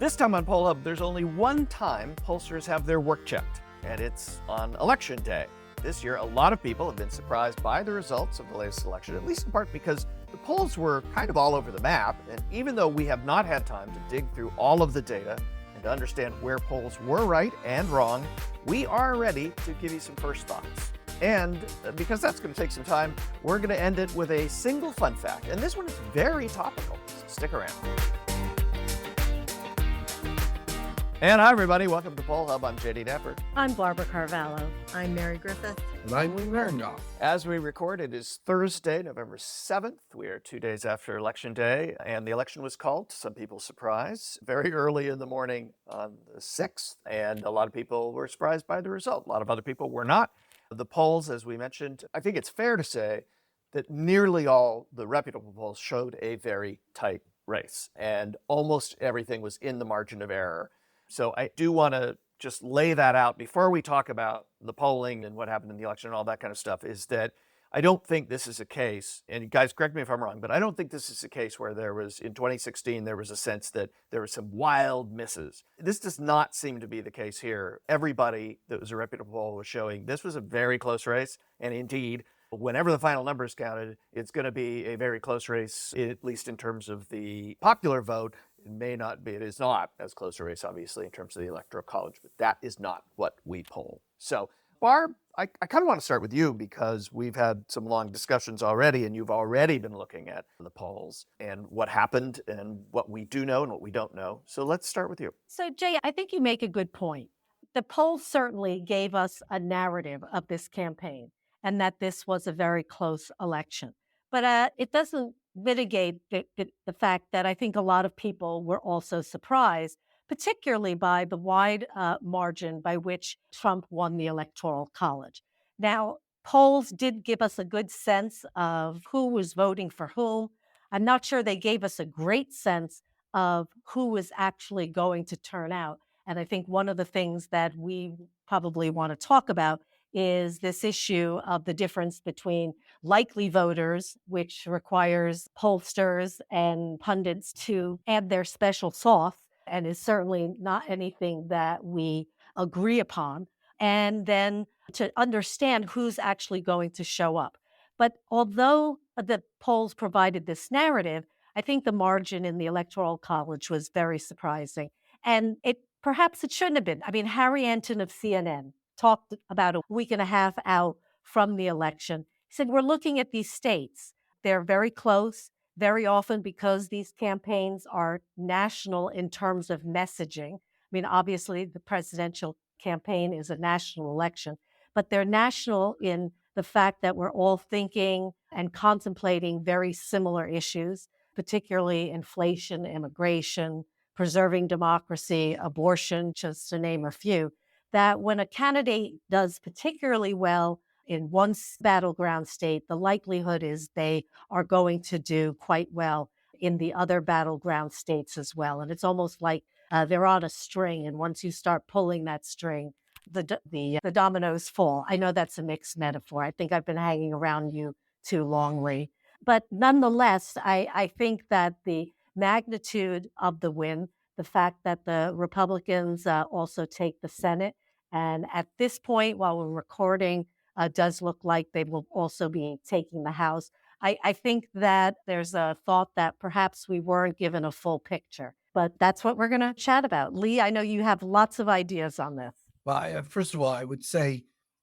This time on Poll Hub, there's only one time pollsters have their work checked, and it's on Election Day. This year, a lot of people have been surprised by the results of the latest election, at least in part because the polls were kind of all over the map, and even though we have not had time to dig through all of the data and to understand where polls were right and wrong, we are ready to give you some first thoughts. And because that's going to take some time, we're going to end it with a single fun fact, and this one is very topical, so stick around. And hi, everybody. Welcome to Poll Hub. I'm JD Dapper. I'm Barbara Carvalho. I'm Mary Griffith. And I'm Lee Randolph. As we record, it is Thursday, November 7th. We are 2 days after Election Day, and the election was called, to some people's surprise, very early in the morning on the 6th, and a lot of people were surprised by the result. A lot of other people were not. The polls, as we mentioned, I think it's fair to say that nearly all the reputable polls showed a very tight race, and almost everything was in the margin of error. So I do want to just lay that out before we talk about the polling and what happened in the election and all that kind of stuff, is that I don't think this is a case, and you guys correct me if I'm wrong, but I don't think this is a case where there was, in 2016, there was a sense that there were some wild misses. This does not seem to be the case here. Everybody that was a reputable poll was showing this was a very close race, and indeed, whenever the final numbers counted, it's going to be a very close race, at least in terms of the popular vote. It is not as close a race, obviously, in terms of the Electoral College, but that is not what we poll. So, Barb, I kind of want to start with you because we've had some long discussions already, and you've already been looking at the polls and what happened and what we do know and what we don't know. So let's start with you. So, Jay, I think you make a good point. The polls certainly gave us a narrative of this campaign and that this was a very close election. But it doesn't mitigate the fact that I think a lot of people were also surprised, particularly by the wide margin by which Trump won the Electoral College. Now, polls did give us a good sense of who was voting for whom. I'm not sure they gave us a great sense of who was actually going to turn out. And I think one of the things that we probably want to talk about is this issue of the difference between likely voters, which requires pollsters and pundits to add their special sauce, and is certainly not anything that we agree upon, and then to understand who's actually going to show up. But although the polls provided this narrative, I think the margin in the Electoral College was very surprising. And perhaps it shouldn't have been. I mean, Harry Anton of CNN talked about a week and a half out from the election. He said, we're looking at these states. They're very close, very often because these campaigns are national in terms of messaging. I mean, obviously, the presidential campaign is a national election, but they're national in the fact that we're all thinking and contemplating very similar issues, particularly inflation, immigration, preserving democracy, abortion, just to name a few. That when a candidate does particularly well in one battleground state, the likelihood is they are going to do quite well in the other battleground states as well. And it's almost like they're on a string, and once you start pulling that string, the dominoes fall. I know that's a mixed metaphor. I think I've been hanging around you too long, Lee. But nonetheless, I think that the magnitude of the win, the fact that the Republicans also take the Senate, and at this point, while we're recording, does look like they will also be taking the House. I think that there's a thought that perhaps we weren't given a full picture, but that's what we're going to chat about. Lee, I know you have lots of ideas on this. Well, first of all, I would say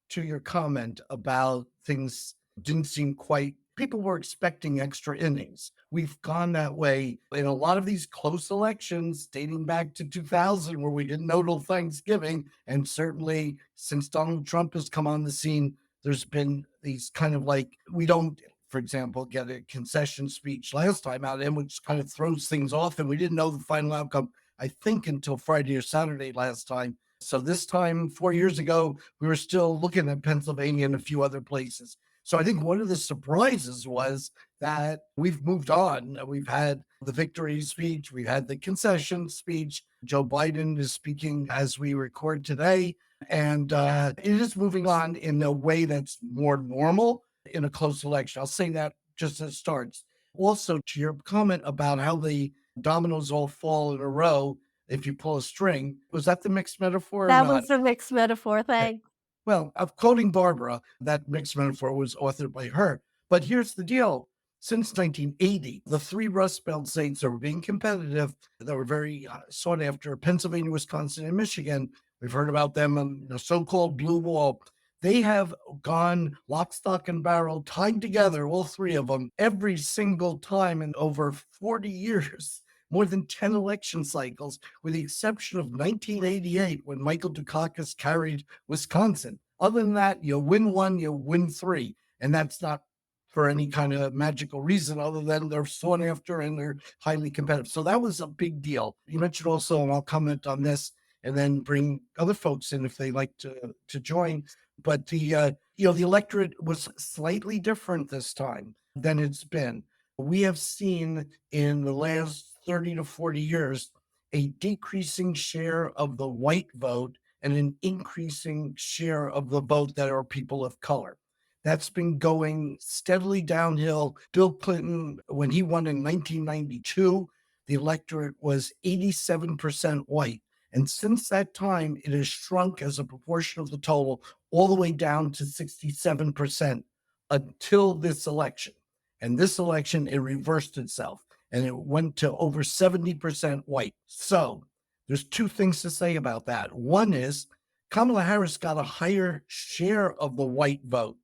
to your comment about things didn't seem quite, people were expecting extra innings. We've gone that way in a lot of these close elections dating back to 2000, where we didn't know till Thanksgiving. And certainly since Donald Trump has come on the scene, there's been these kind of like, we don't, for example, get a concession speech last time out, and which kind of throws things off. And we didn't know the final outcome, I think, until Friday or Saturday last time. So this time, 4 years ago, we were still looking at Pennsylvania and a few other places. So I think one of the surprises was that we've moved on. We've had the victory speech. We've had the concession speech. Joe Biden is speaking as we record today. And it is moving on in a way that's more normal in a close election. I'll say that just as starts. Also, to your comment about how the dominoes all fall in a row, if you pull a string. Was that the mixed metaphor or That not? was a mixed metaphor. Thanks. Well, of quoting Barbara, that mixed metaphor was authored by her. But here's the deal. Since 1980, the three Rust Belt states that were being competitive, that were very sought after, Pennsylvania, Wisconsin, and Michigan, we've heard about them on the so-called Blue Wall. They have gone lock, stock, and barrel, tied together, all three of them, every single time in over 40 years, more than 10 election cycles, with the exception of 1988 when Michael Dukakis carried Wisconsin. Other than that, you win one, you win three. And that's not for any kind of magical reason other than they're sought after and they're highly competitive. So that was a big deal. You mentioned also, and I'll comment on this and then bring other folks in if they like to join. But the the electorate was slightly different this time than it's been. We have seen in the last 30 to 40 years a decreasing share of the white vote and an increasing share of the vote that are people of color. That's been going steadily downhill. Bill Clinton, when he won in 1992, the electorate was 87% white. And since that time, it has shrunk as a proportion of the total all the way down to 67% until this election. And this election, it reversed itself and it went to over 70% white. So there's two things to say about that. One is Kamala Harris got a higher share of the white vote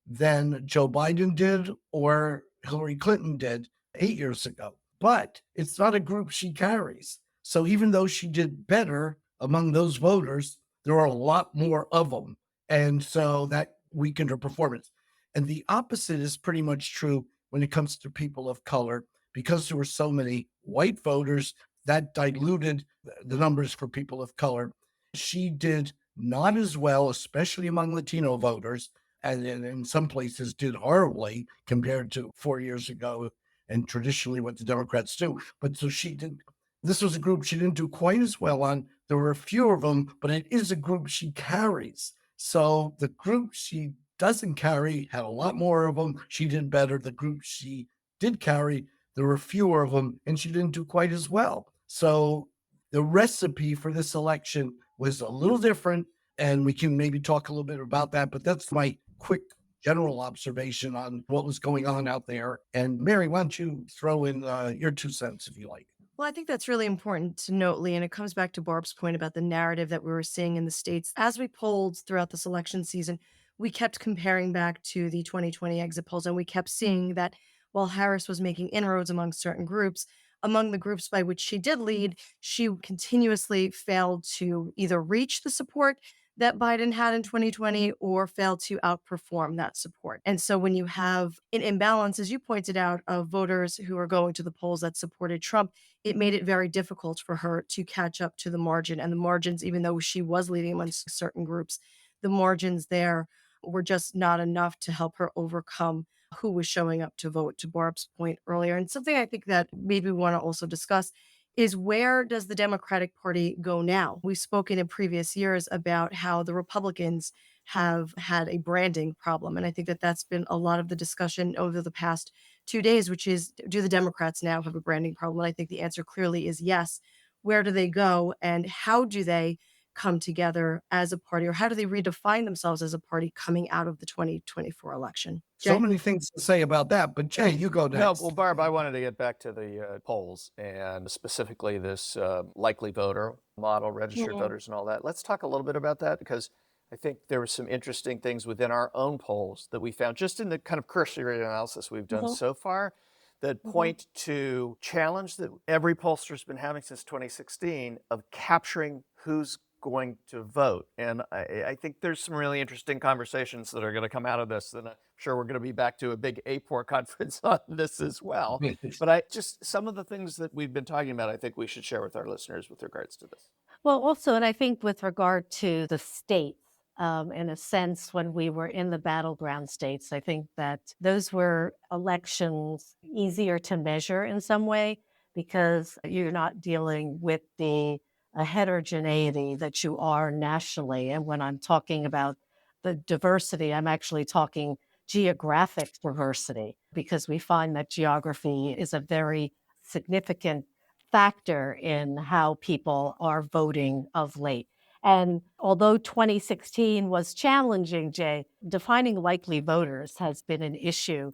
than Joe Biden did or Hillary Clinton did 8 years ago. But it's not a group she carries. So even though she did better among those voters, there are a lot more of them. And so that weakened her performance. And the opposite is pretty much true when it comes to people of color. Because there were so many white voters, that diluted the numbers for people of color. She did not as well, especially among Latino voters, and in some places did horribly compared to 4 years ago and traditionally what the Democrats do. But so she did. This was a group she didn't do quite as well on. There were a few of them, but it is a group she carries. So the group she doesn't carry had a lot more of them. She did better. The group she did carry, there were fewer of them, and she didn't do quite as well. So the recipe for this election was a little different, and we can maybe talk a little bit about that. But that's my quick general observation on what was going on out there. And Mary, why don't you throw in your 2 cents if you like? Well, I think that's really important to note, Lee, and it comes back to Barb's point about the narrative that we were seeing in the states. As we polled throughout this election season, we kept comparing back to the 2020 exit polls, and we kept seeing that while Harris was making inroads among certain groups, among the groups by which she did lead, she continuously failed to either reach the support that Biden had in 2020 or failed to outperform that support. And so when you have an imbalance, as you pointed out, of voters who are going to the polls that supported Trump, it made it very difficult for her to catch up to the margin. And the margins, even though she was leading amongst certain groups, the margins there were just not enough to help her overcome who was showing up to vote, to Barb's point earlier. And something I think that maybe we want to also discuss is, where does the Democratic Party go now? We've spoken in previous years about how the Republicans have had a branding problem. And I think that that's been a lot of the discussion over the past 2 days, which is, do the Democrats now have a branding problem? And I think the answer clearly is yes. Where do they go, and how do they come together as a party, or how do they redefine themselves as a party coming out of the 2024 election? So Jay? many things to say about that, but Jay, you go No, next. well, Barb, I wanted to get back to the polls and specifically this likely voter model, registered Mhm. voters, and all that. Let's talk a little bit about that because I think there were some interesting things within our own polls that we found just in the kind of cursory analysis we've done Mhm. so far that Mhm. point to challenge that every pollster's been having since 2016 of capturing who's going to vote. And I think there's some really interesting conversations that are going to come out of this. And I'm sure we're going to be back to a big APOR conference on this as well. But I just, some of the things that we've been talking about, I think we should share with our listeners with regards to this. Well, also, and I think with regard to the states, in a sense, when we were in the battleground states, I think that those were elections easier to measure in some way because you're not dealing with the heterogeneity that you are nationally. And when I'm talking about the diversity, I'm actually talking geographic diversity because we find that geography is a very significant factor in how people are voting of late. And although 2016 was challenging, Jay, defining likely voters has been an issue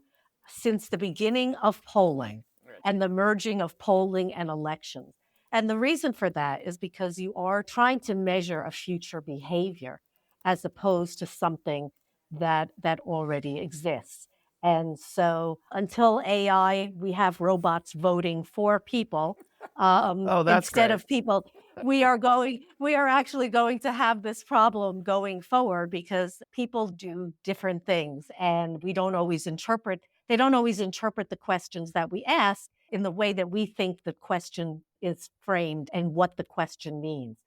since the beginning of polling Right. and the merging of polling and elections. And the reason for that is because you are trying to measure a future behavior as opposed to something that already exists. And so until AI, we have robots voting for people Oh, that's instead great. of people. We are actually going to have this problem going forward because people do different things and they don't always interpret the questions that we ask in the way that we think the question is framed and what the question means.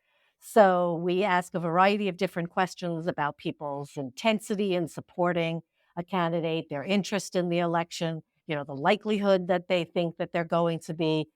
So we ask a variety of different questions about people's intensity in supporting a candidate, their interest in the election, the likelihood that they think that they're going to be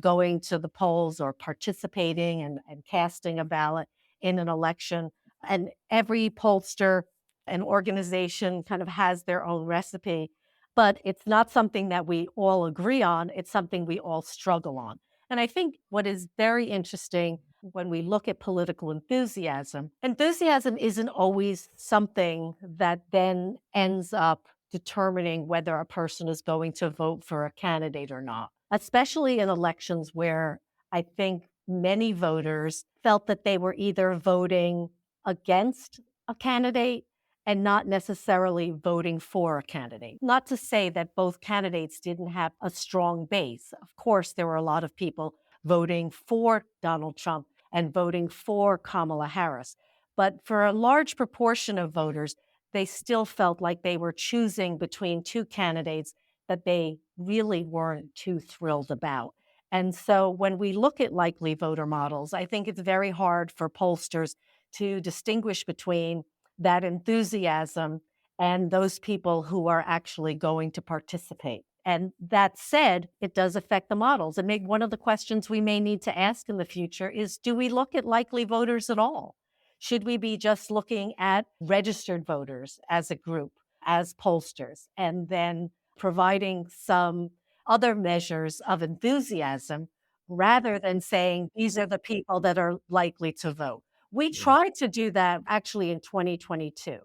going to the polls or participating and casting a ballot in an election. And every pollster and organization kind of has their own recipe, but it's not something that we all agree on. It's something we all struggle on. And I think what is very interesting when we look at political enthusiasm isn't always something that then ends up determining whether a person is going to vote for a candidate or not, especially in elections where I think many voters felt that they were either voting against a candidate and not necessarily voting for a candidate. Not to say that both candidates didn't have a strong base. Of course, there were a lot of people voting for Donald Trump and voting for Kamala Harris. But for a large proportion of voters, they still felt like they were choosing between two candidates that they really weren't too thrilled about. And so when we look at likely voter models, I think it's very hard for pollsters to distinguish between that enthusiasm and those people who are actually going to participate. And that said, it does affect the models. And maybe one of the questions we may need to ask in the future is, do we look at likely voters at all? Should we be just looking at registered voters as a group, as pollsters, and then providing some other measures of enthusiasm rather than saying these are the people that are likely to vote? We tried to do that actually in 2022.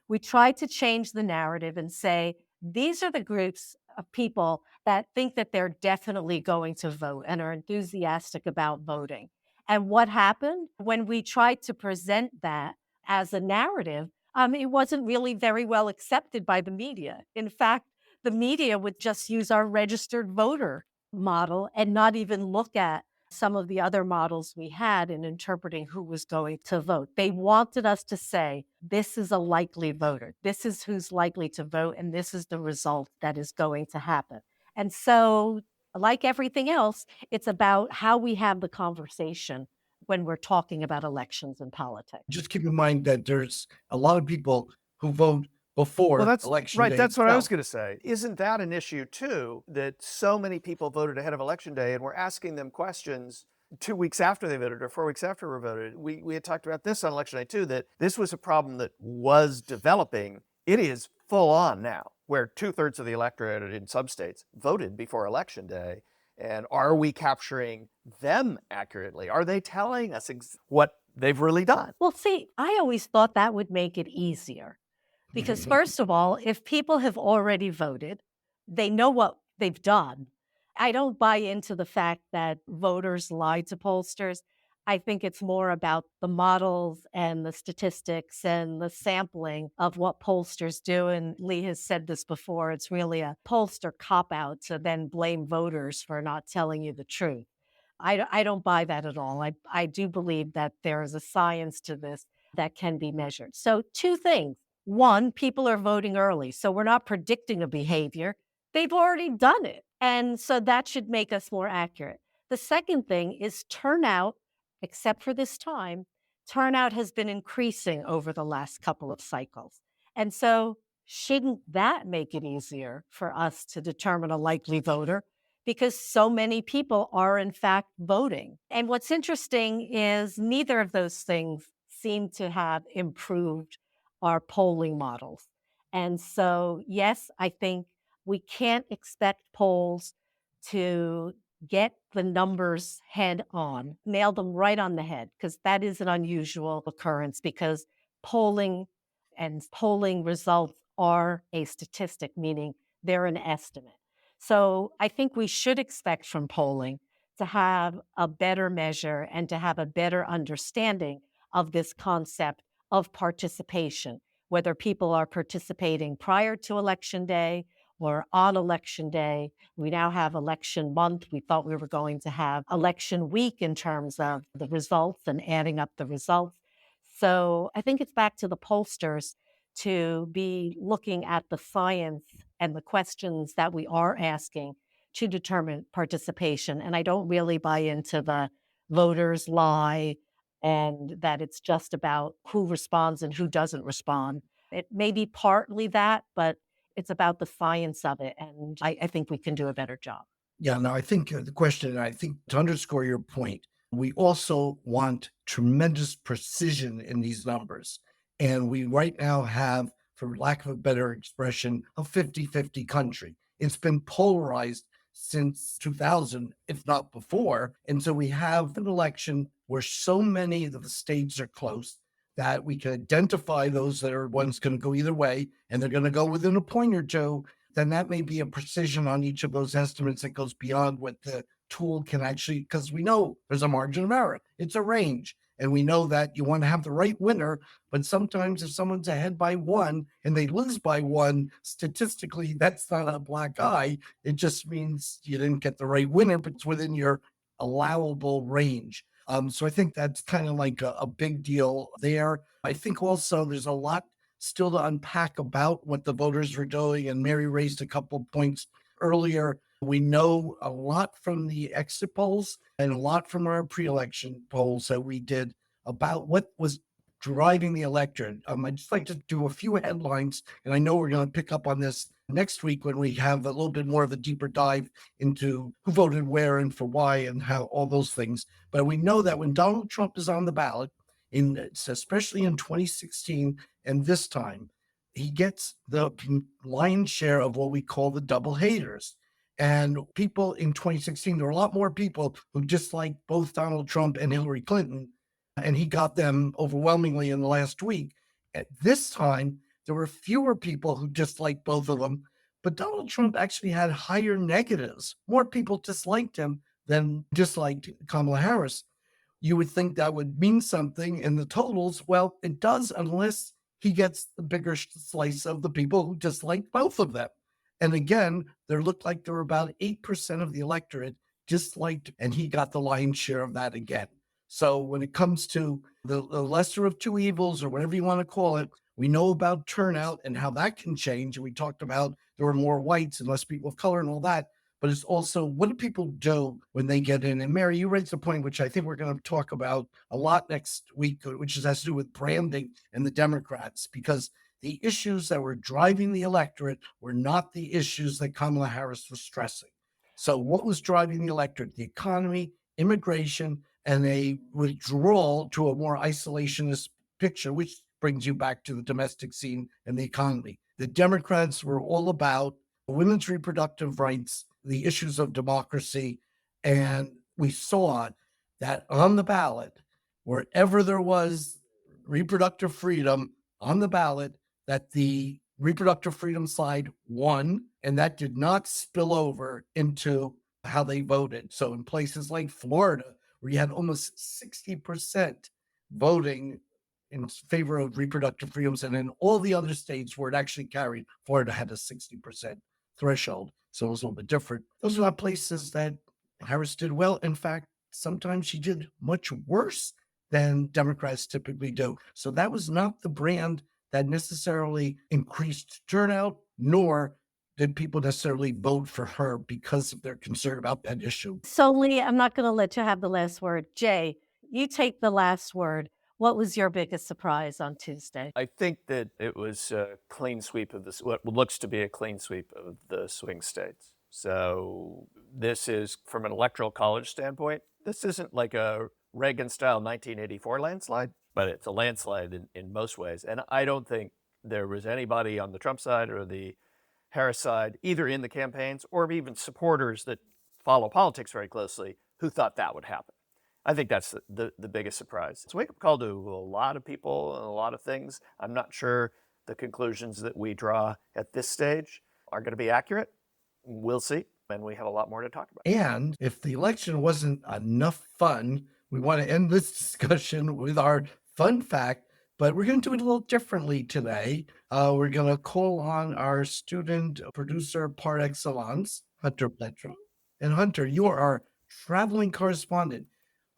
We tried to change the narrative and say, these are the groups of people that think that they're definitely going to vote and are enthusiastic about voting. And what happened when we tried to present that as a narrative? It wasn't really very well accepted by the media. In fact, the media would just use our registered voter model and not even look at some of the other models we had in interpreting who was going to vote. They wanted us to say, this is a likely voter. This is who's likely to vote, and this is the result that is going to happen. And so, like everything else, it's about how we have the conversation when we're talking about elections and politics. Just keep in mind that there's a lot of people who vote Well, before that's election right. day That's what I was itself. going to say. Isn't that an issue too? That so many people voted ahead of election day, and we're asking them questions 2 weeks after they voted or 4 weeks after we voted. We had talked about this on election day too. That this was a problem that was developing. It is full on now, where 2/3 of the electorate in some states voted before election day. And are we capturing them accurately? Are they telling us what they've really done? Well, see, I always thought that would make it easier. Because, first of all, if people have already voted, they know what they've done. I don't buy into the fact that voters lie to pollsters. I think it's more about the models and the statistics and the sampling of what pollsters do. And Lee has said this before, it's really a pollster cop out to then blame voters for not telling you the truth. I don't buy that at all. I do believe that there is a science to this that can be measured. So, two things. One, people are voting early. So we're not predicting a behavior. They've already done it. And so that should make us more accurate. The second thing is turnout, except for this time, turnout has been increasing over the last couple of cycles. And so shouldn't that make it easier for us to determine a likely voter? Because so many people are in fact voting. And what's interesting is neither of those things seem to have improved our polling models. And so, yes, I think we can't expect polls to get the numbers head on, nail them right on the head, because that is an unusual occurrence because polling and polling results are a statistic, meaning they're an estimate. So I think we should expect from polling to have a better measure and to have a better understanding of this concept of participation, whether people are participating prior to Election Day or on Election Day. We now have election month. We thought we were going to have election week in terms of the results and adding up the results. So I think it's back to the pollsters to be looking at the science and the questions that we are asking to determine participation. And I don't really buy into the voters lie and that it's just about who responds and who doesn't respond. It may be partly that, but it's about the science of it. And I think we can do a better job. Yeah, no, I think the question, I think to underscore your point, we also want tremendous precision in these numbers. And we right now have, for lack of a better expression, a 50-50 country. It's been polarized since 2000, if not before. And so we have an election where so many of the states are close that we can identify those that are one's going to go either way, and they're going to go within a point or two. Then that may be a precision on each of those estimates that goes beyond what the tool can actually, because we know there's a margin of error. It's a range. And we know that you want to have the right winner, but sometimes if someone's ahead by one and they lose by one, statistically, that's not a black eye. It just means you didn't get the right winner, but it's within your allowable range. So I think that's kind of like a big deal there. I think also there's a lot still to unpack about what the voters were doing. And Mary raised a couple of points earlier. We know a lot from the exit polls and a lot from our pre-election polls that we did about what was driving the electorate. I'd just like to do a few headlines, and I know we're going to pick up on this next week when we have a little bit more of a deeper dive into who voted where and for why and how all those things. But we know that when Donald Trump is on the ballot, especially in 2016 and this time, he gets the lion's share of what we call the double haters. And people in 2016, there were a lot more people who disliked both Donald Trump and Hillary Clinton, and he got them overwhelmingly in the last week. At this time, there were fewer people who disliked both of them, but Donald Trump actually had higher negatives. More people disliked him than disliked Kamala Harris. You would think that would mean something in the totals. Well, it does, unless he gets the bigger slice of the people who dislike both of them. And again, there looked like there were about 8% of the electorate disliked, and he got the lion's share of that again. So when it comes to the lesser of two evils, or whatever you want to call it, we know about turnout and how that can change. And we talked about there were more whites and less people of color and all that. But it's also, what do people do when they get in? And Mary, you raised a point, which I think we're going to talk about a lot next week, which has to do with branding and the Democrats, because the issues that were driving the electorate were not the issues that Kamala Harris was stressing. So what was driving the electorate? The economy, immigration, and a withdrawal to a more isolationist picture, which brings you back to the domestic scene and the economy. The Democrats were all about women's reproductive rights, the issues of democracy. And we saw that on the ballot, wherever there was reproductive freedom on the ballot, that the reproductive freedom side won, and that did not spill over into how they voted. So in places like Florida, where you had almost 60% voting in favor of reproductive freedoms, and in all the other states where it actually carried, Florida had a 60% threshold. So it was a little bit different. Those are not places that Harris did well. In fact, sometimes she did much worse than Democrats typically do. So that was not the brand that necessarily increased turnout, nor did people necessarily vote for her because of their concern about that issue. So, Lee, I'm not going to let you have the last word. Jay, you take the last word. What was your biggest surprise on Tuesday? I think that it was a clean sweep of what looks to be a clean sweep of the swing states. So this is, from an electoral college standpoint, this isn't like a Reagan-style 1984 landslide, but it's a landslide in most ways. And I don't think there was anybody on the Trump side or the Harris side, either in the campaigns or even supporters, that follow politics very closely, who thought that would happen. I think that's the biggest surprise. It's a wake-up call to a lot of people and a lot of things. I'm not sure the conclusions that we draw at this stage are going to be accurate. We'll see, and we have a lot more to talk about. And if the election wasn't enough fun, we want to end this discussion with our fun fact, but we're going to do it a little differently today. We're going to call on our student producer par excellence, Hunter Petro. And Hunter, you are our traveling correspondent.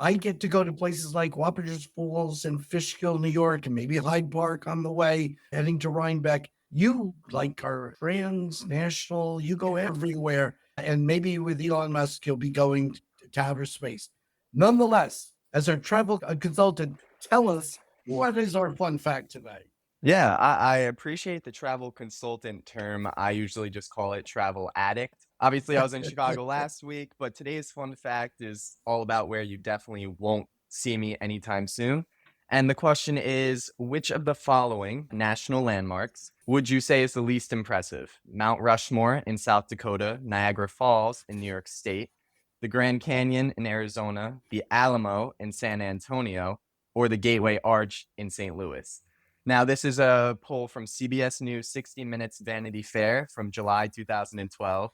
I get to go to places like Wappingers Falls and Fishkill, New York, and maybe Hyde Park on the way, heading to Rhinebeck. You like are transnational, you go everywhere. And maybe with Elon Musk, he'll be going to outer space. Nonetheless, as our travel consultant, tell us, what is our fun fact today? Yeah, I appreciate the travel consultant term. I usually just call it travel addict. Obviously, I was in Chicago last week, but today's fun fact is all about where you definitely won't see me anytime soon. And the question is, which of the following national landmarks would you say is the least impressive? Mount Rushmore in South Dakota, Niagara Falls in New York State, the Grand Canyon in Arizona, the Alamo in San Antonio, or the Gateway Arch in St. Louis? Now, this is a poll from CBS News 60 Minutes Vanity Fair from July 2012,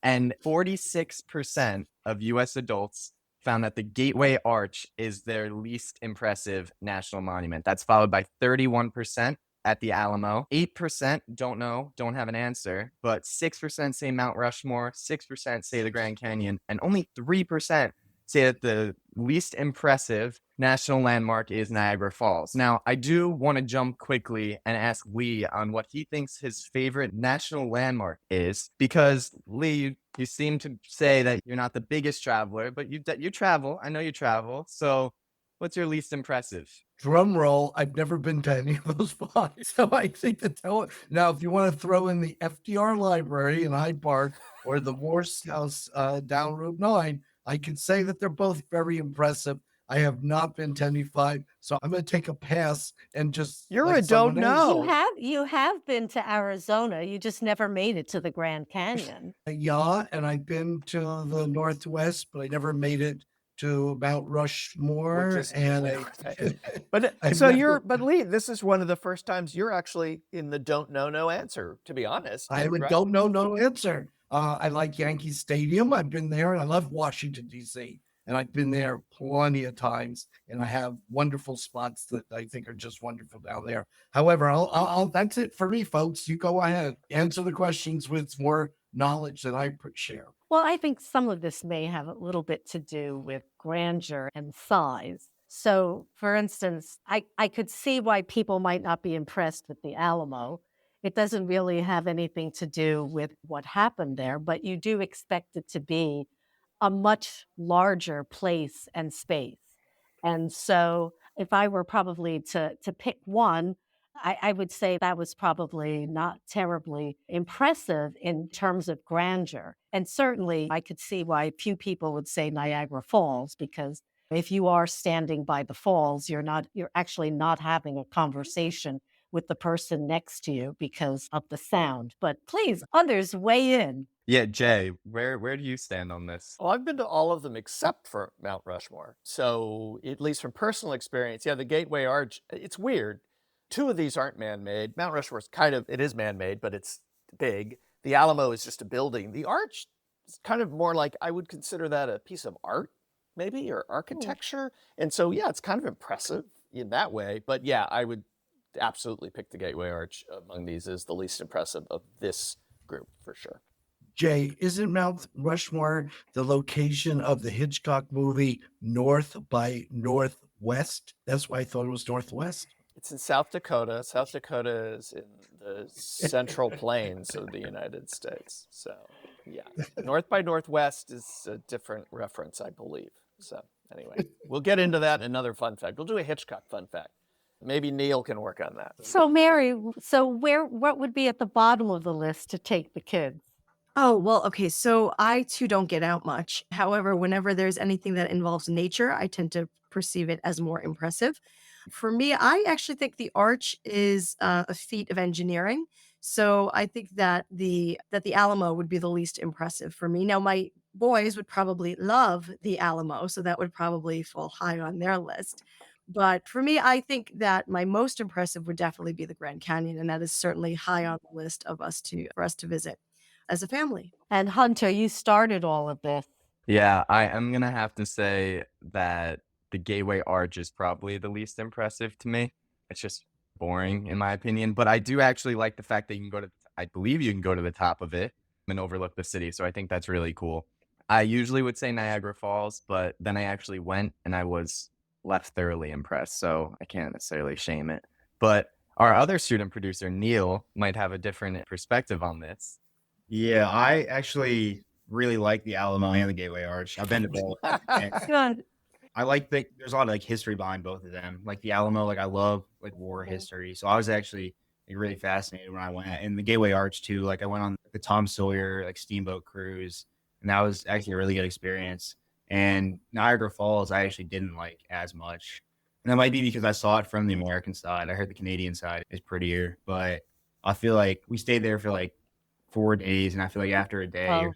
and 46% of U.S. adults found that the Gateway Arch is their least impressive national monument. That's followed by 31% at the Alamo. 8% don't know, don't have an answer, but 6% say Mount Rushmore, 6% say the Grand Canyon, and only 3% say that the least impressive national landmark is Niagara Falls. Now, I do want to jump quickly and ask Lee on what he thinks his favorite national landmark is, because Lee, you seem to say that you're not the biggest traveler, but you travel. I know you travel. So what's your least impressive? Drum roll, I've never been to any of those spots. So I think now, if you want to throw in the FDR Library in Hyde Park or the Morse House down Route 9, I can say that they're both very impressive. I have not been to any 5, so I'm going to take a pass and just. You're let a someone don't else- know. You have been to Arizona. You just never made it to the Grand Canyon. Yeah, and I've been to the Northwest, but I never made it to Mount Rushmore. Which is- And But I've so never- but Lee, this is one of the first times you're actually in the don't know no answer, to be honest. I right? don't know no answer. I like Yankee Stadium. I've been there, and I love Washington, D.C., and I've been there plenty of times, and I have wonderful spots that I think are just wonderful down there. However, I'll that's it for me, folks. You go ahead, answer the questions with more knowledge that I share. Well, I think some of this may have a little bit to do with grandeur and size. So, for instance, I could see why people might not be impressed with the Alamo. It doesn't really have anything to do with what happened there, but you do expect it to be a much larger place and space. And so, if I were probably to pick one, I would say that was probably not terribly impressive in terms of grandeur. And certainly, I could see why few people would say Niagara Falls, because if you are standing by the falls, you're actually not having a conversation with the person next to you because of the sound. But please, others weigh in. Yeah, Jay, where do you stand on this? Well, I've been to all of them except for Mount Rushmore. So, at least from personal experience, yeah, the Gateway Arch, it's weird. 2 of these aren't man-made. Mount Rushmore is it is man-made, but it's big. The Alamo is just a building. The arch is kind of more like, I would consider that a piece of art, maybe, or architecture. And so, yeah, it's kind of impressive in that way. But yeah, I would absolutely pick the Gateway Arch among these as the least impressive of this group, for sure. Jay, isn't Mount Rushmore the location of the Hitchcock movie North by Northwest? That's why I thought it was Northwest. It's in South Dakota. South Dakota is in the central plains of the United States. So, yeah. North by Northwest is a different reference, I believe. So, anyway, we'll get into that in another fun fact. We'll do a Hitchcock fun fact. Maybe Neil can work on that. So, Mary, what would be at the bottom of the list to take the kids? Oh, well, okay. So I too don't get out much. However, whenever there's anything that involves nature, I tend to perceive it as more impressive. For me, I actually think the arch is a feat of engineering. So I think that the Alamo would be the least impressive for me. Now, my boys would probably love the Alamo, so that would probably fall high on their list. But for me, I think that my most impressive would definitely be the Grand Canyon, and that is certainly high on the list of for us to visit as a family. And Hunter, you started all of this. Yeah, I am gonna have to say that the Gateway Arch is probably the least impressive to me. It's just boring in my opinion, but I do actually like the fact that I believe you can go to the top of it and overlook the city, so I think that's really cool. I usually would say Niagara Falls, but then I actually went and I was left thoroughly impressed, so I can't necessarily shame it. But our other student producer, Neil, might have a different perspective on this. Yeah, I actually really like the Alamo and the Gateway Arch. I've been to both. And Good. I like there's a lot of like history behind both of them. Like the Alamo, like I love like war history. So I was actually like, really fascinated when I went. And the Gateway Arch too. Like I went on the Tom Sawyer like steamboat cruise, and that was actually a really good experience. And Niagara Falls, I actually didn't like as much. And that might be because I saw it from the American side. I heard the Canadian side is prettier, but I feel like we stayed there for like 4 days, and I feel like after a day, Oh.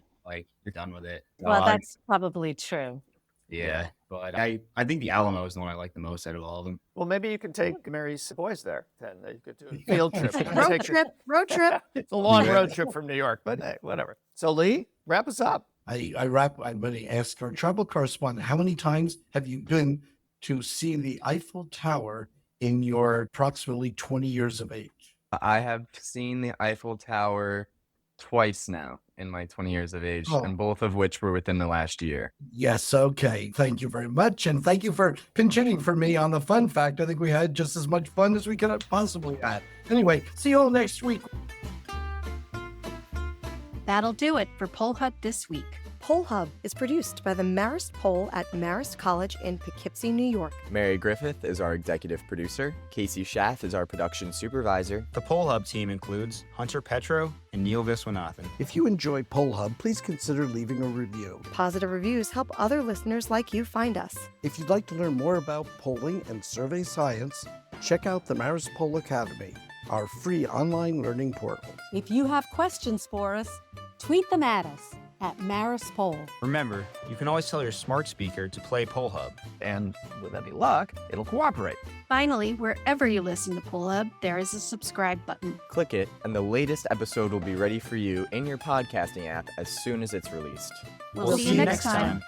you're done with it. So Well, that's probably true. yeah, but I think the Alamo is the one I like the most out of all of them. Well, maybe you could take Mary's boys there. Then you could do a field trip. Road trip. It's a long Yeah. road trip from New York, but hey, whatever. So Lee, wrap us up. I'm going to ask our travel correspondent, how many times have you been to see the Eiffel Tower in your approximately 20 years of age? I have seen the Eiffel Tower twice now in my 20 years of age, Oh. and both of which were within the last year. Yes, okay. Thank you very much. And thank you for pinching for me on the fun fact. I think we had just as much fun as we could have possibly had. Anyway, see you all next week. That'll do it for Poll Hub this week. Poll Hub is produced by the Marist Poll at Marist College in Poughkeepsie, New York. Mary Griffith is our executive producer. Casey Schaff is our production supervisor. The Poll Hub team includes Hunter Petro and Neil Viswanathan. If you enjoy Poll Hub, please consider leaving a review. Positive reviews help other listeners like you find us. If you'd like to learn more about polling and survey science, check out the Marist Poll Academy, our free online learning portal. If you have questions for us, tweet them at us at Maris Poll. Remember, you can always tell your smart speaker to play Poll Hub. And with any luck, it'll cooperate. Finally, wherever you listen to Poll Hub, there is a subscribe button. Click it, and the latest episode will be ready for you in your podcasting app as soon as it's released. We'll see you next time.